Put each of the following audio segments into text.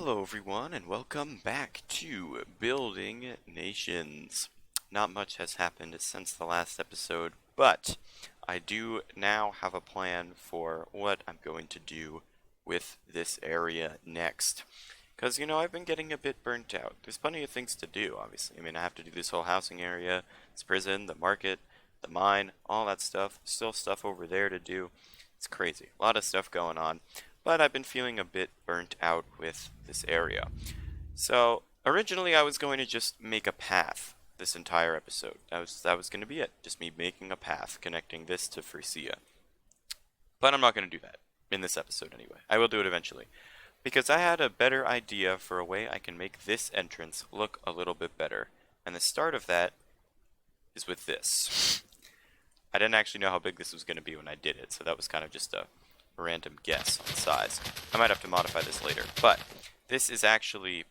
Hello everyone and welcome back to Building Nations. Not much has happened since the last episode, but I do now have a plan for what I'm going to do with this area next. Because, I've been getting a bit burnt out. There's plenty of things to do, obviously. I have to do this whole housing area, this prison, the market, the mine, all that stuff. Still stuff over there to do. It's crazy. A lot of stuff going on. But I've been feeling a bit burnt out with this area. So originally I was going to just make a path this entire episode. That was going to be it. Just me making a path connecting this to Frisia. But I'm not going to do that in this episode anyway. I will do it eventually. Because I had a better idea for a way I can make this entrance look a little bit better. And the start of that is with this. I didn't actually know how big this was going to be when I did it, so that was kind of just a random guess on size. I might have to modify this later, but this is actually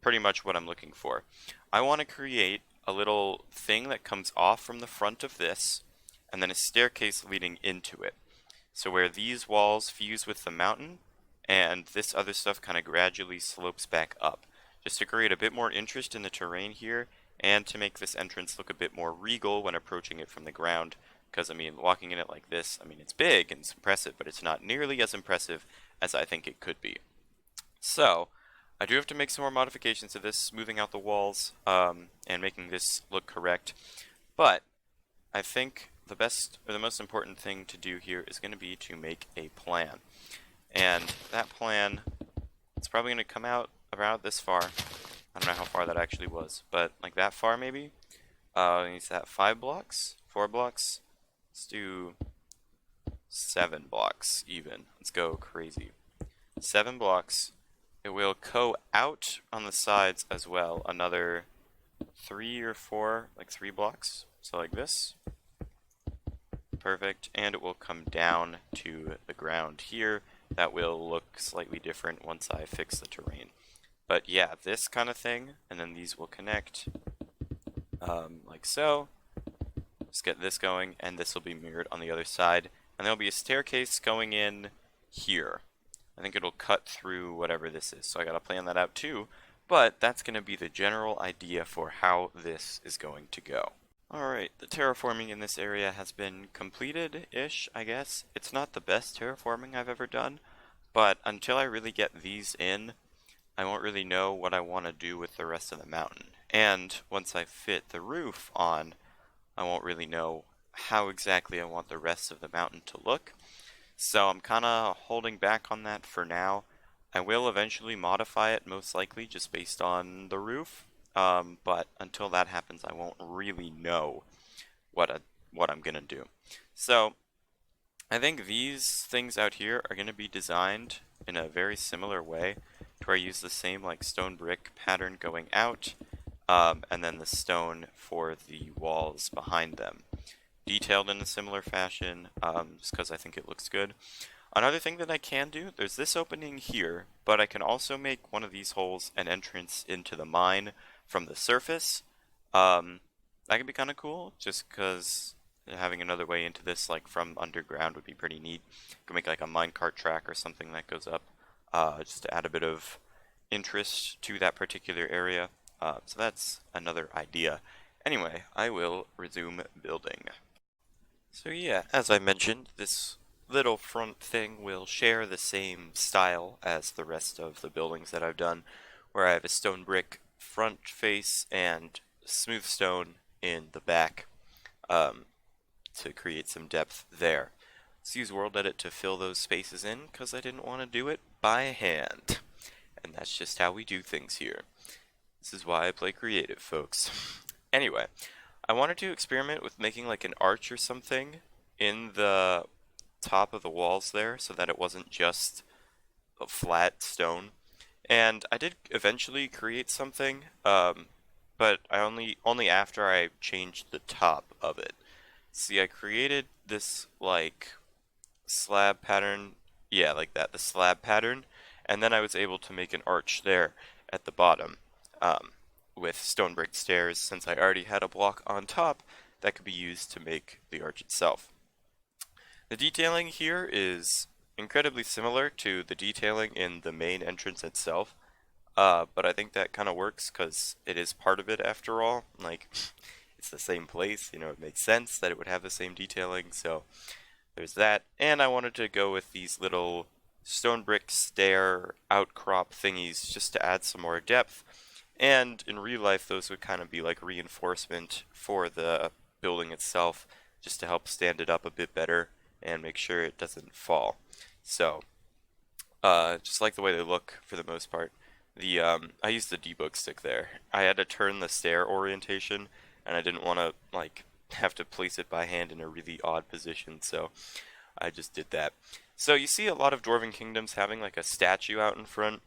pretty much what I'm looking for. I want to create a little thing that comes off from the front of this, and then a staircase leading into it. So where these walls fuse with the mountain, and this other stuff kind of gradually slopes back up, just to create a bit more interest in the terrain here, and to make this entrance look a bit more regal when approaching it from the ground. Because, walking in it like this, it's big and it's impressive, but it's not nearly as impressive as I think it could be. So, I do have to make some more modifications to this, smoothing out the walls, and making this look correct. But, I think the best, or the most important thing to do here is going to be to make a plan. And that plan, it's probably going to come out about this far. I don't know how far that actually was, but like that far maybe? Is that 5 blocks? 4 blocks? Let's do 7 blocks even. Let's go crazy. 7 blocks. It will go out on the sides as well. Another 3 or 4, like 3 blocks. So like this. Perfect. And it will come down to the ground here. That will look slightly different once I fix the terrain. But yeah, this kind of thing. And then these will connect like so. Just get this going, and this will be mirrored on the other side. And there'll be a staircase going in here. I think it'll cut through whatever this is, so I gotta plan that out too. But that's gonna be the general idea for how this is going to go. Alright, the terraforming in this area has been completed-ish, I guess. It's not the best terraforming I've ever done, but until I really get these in, I won't really know what I want to do with the rest of the mountain. And once I fit the roof on, I won't really know how exactly I want the rest of the mountain to look. So I'm kind of holding back on that for now. I will eventually modify it, most likely, just based on the roof. But until that happens, I won't really know what I'm going to do. So I think these things out here are going to be designed in a very similar way, to where I use the same like stone brick pattern going out, and then the stone for the walls behind them. Detailed in a similar fashion, just because I think it looks good. Another thing that I can do, there's this opening here, but I can also make one of these holes an entrance into the mine from the surface. That could be kind of cool, just because having another way into this, like from underground, would be pretty neat. You can make like a minecart track or something that goes up, just to add a bit of interest to that particular area. So that's another idea. Anyway, I will resume building. So yeah, as I mentioned, this little front thing will share the same style as the rest of the buildings that I've done, where I have a stone brick front face and smooth stone in the back, to create some depth there. Let's use World Edit to fill those spaces in, because I didn't want to do it by hand. And that's just how we do things here. This is why I play creative, folks. Anyway, I wanted to experiment with making like an arch or something in the top of the walls there, so that it wasn't just a flat stone. And I did eventually create something, but I only after I changed the top of it. See, I created this like slab pattern, yeah, like that, the slab pattern, and then I was able to make an arch there at the bottom, with stone brick stairs, since I already had a block on top that could be used to make the arch itself. The detailing here is incredibly similar to the detailing in the main entrance itself. But I think that kind of works because it is part of it after all. Like, it's the same place, you know, it makes sense that it would have the same detailing, so there's that. And I wanted to go with these little stone brick stair outcrop thingies just to add some more depth. And in real life, those would kind of be like reinforcement for the building itself, just to help stand it up a bit better and make sure it doesn't fall. So, just like the way they look for the most part. I used the debug stick there. I had to turn the stair orientation, and I didn't want to like have to place it by hand in a really odd position, so I just did that. So you see a lot of Dwarven kingdoms having like a statue out in front.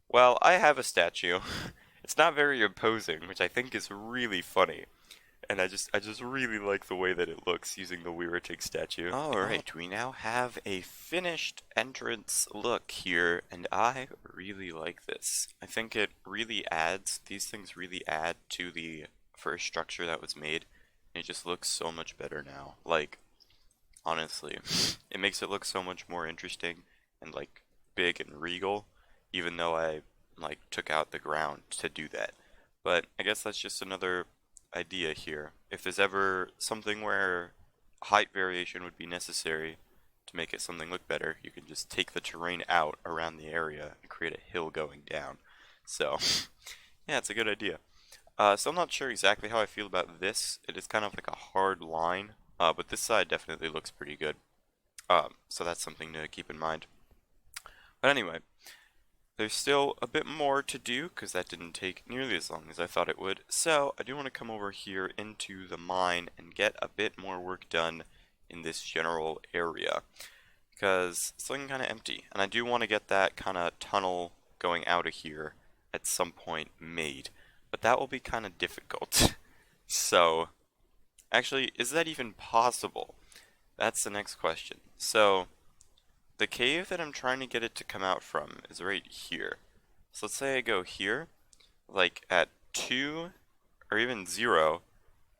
Well, I have a statue. It's not very imposing, which I think is really funny. And I just really like the way that it looks using the Weeratink statue. Alright, we now have a finished entrance look here, and I really like this. I think these things really add to the first structure that was made, and it just looks so much better now. Like, honestly, it makes it look so much more interesting and like big and regal, even though I like took out the ground to do that. But I guess that's just another idea here. If there's ever something where height variation would be necessary to make it something look better, you can just take the terrain out around the area and create a hill going down. So, yeah, it's a good idea. So I'm not sure exactly how I feel about this. It is kind of like a hard line, but this side definitely looks pretty good. So that's something to keep in mind. But anyway, there's still a bit more to do because that didn't take nearly as long as I thought it would. So I do want to come over here into the mine and get a bit more work done in this general area because it's looking kind of empty. And I do want to get that kind of tunnel going out of here at some point made. But that will be kind of difficult. So, actually, is that even possible? That's the next question. So, the cave that I'm trying to get it to come out from is right here. So let's say I go here, like at 2 or even 0,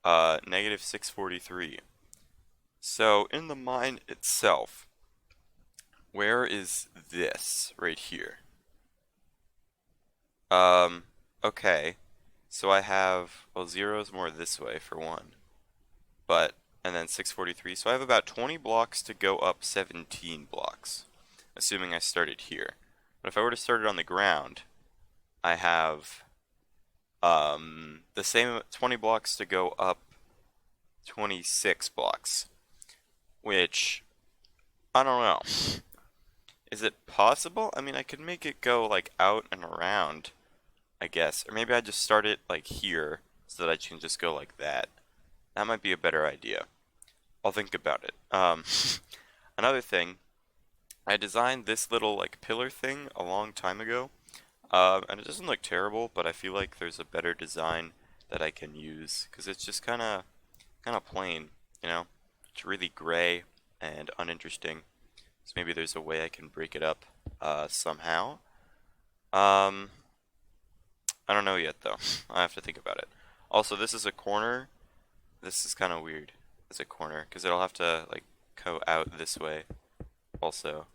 negative 643. So in the mine itself, where is this right here? Okay. So I have, well, 0 is more this way for one. But, and then 643. So I have about 20 blocks to go up 17 blocks, assuming I started here. But if I were to start it on the ground, I have the same 20 blocks to go up 26 blocks, which, I don't know. Is it possible? I mean, I could make it go like out and around, I guess. Or maybe I just start it like here so that I can just go like that. That might be a better idea. I'll think about it. Another thing, I designed this little like pillar thing a long time ago, and it doesn't look terrible, but I feel like there's a better design that I can use because it's just kind of plain, you know. It's really gray and uninteresting. So maybe there's a way I can break it up somehow. Um, I don't know yet though. I have to think about it. Also, this is a corner. This is kind of weird as a corner because it'll have to like go out this way also.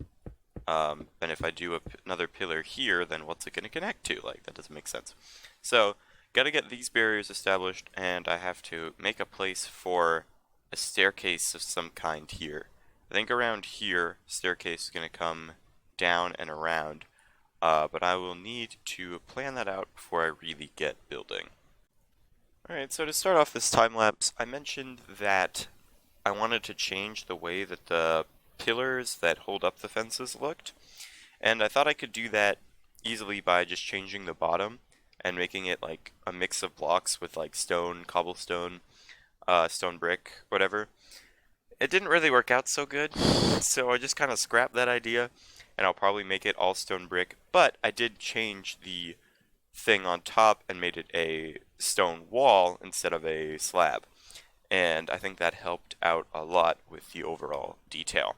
And if I do another pillar here, then what's it going to connect to? Like, that doesn't make sense. So, gotta get these barriers established, and I have to make a place for a staircase of some kind here. I think around here, staircase is going to come down and around, but I will need to plan that out before I really get building. Alright, so to start off this time lapse, I mentioned that I wanted to change the way that the pillars that hold up the fences looked, and I thought I could do that easily by just changing the bottom and making it like a mix of blocks with like stone, cobblestone, stone brick, whatever. It didn't really work out so good, so I just kind of scrapped that idea, and I'll probably make it all stone brick, but I did change the thing on top and made it a stone wall instead of a slab. And I think that helped out a lot with the overall detail.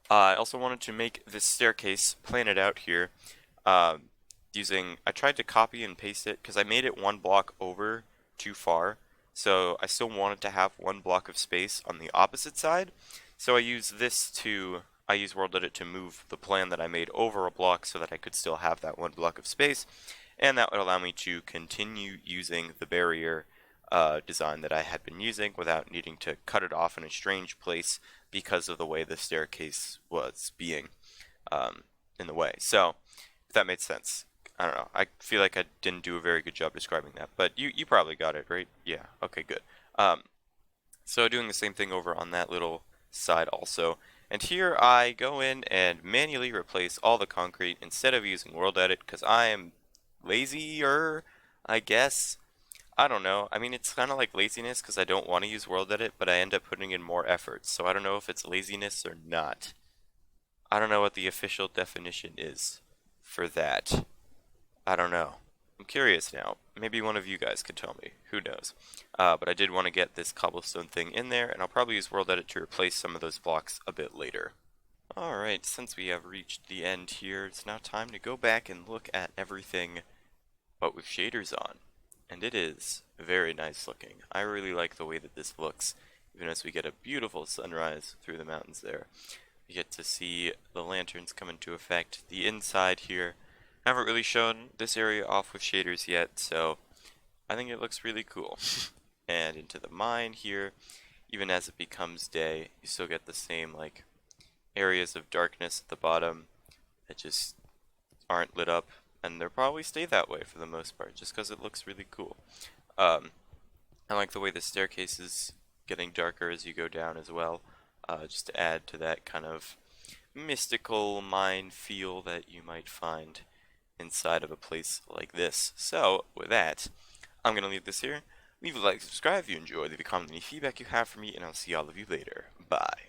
I also wanted to make this staircase, plan it out here, I tried to copy and paste it because I made it one block over too far. So I still wanted to have one block of space on the opposite side. So I used this to I use World Edit to move the plan that I made over a block so that I could still have that one block of space, and that would allow me to continue using the barrier design that I had been using without needing to cut it off in a strange place because of the way the staircase was being in the way. So, if that made sense. I don't know. I feel like I didn't do a very good job describing that, but you probably got it, right? Yeah. Okay, good. So doing the same thing over on that little side also. And here I go in and manually replace all the concrete instead of using World Edit because I am lazier, I guess. I don't know. I mean, it's kind of like laziness because I don't want to use World Edit, but I end up putting in more effort. So I don't know if it's laziness or not. I don't know what the official definition is for that. I don't know. I'm curious now. Maybe one of you guys could tell me. Who knows? But I did want to get this cobblestone thing in there, and I'll probably use World Edit to replace some of those blocks a bit later. Alright, since we have reached the end here, it's now time to go back and look at everything, but with shaders on. And it is very nice looking. I really like the way that this looks, even as we get a beautiful sunrise through the mountains there. We get to see the lanterns come into effect. The inside here, I haven't really shown this area off with shaders yet, so I think it looks really cool. And into the mine here, even as it becomes day, you still get the same like areas of darkness at the bottom that just aren't lit up, and they'll probably stay that way for the most part, just because it looks really cool. I like the way the staircase is getting darker as you go down as well, just to add to that kind of mystical mine feel that you might find inside of a place like this. So, with that, I'm going to leave this here. Leave a like, subscribe if you enjoyed, leave a comment, any feedback you have for me, and I'll see all of you later. Bye.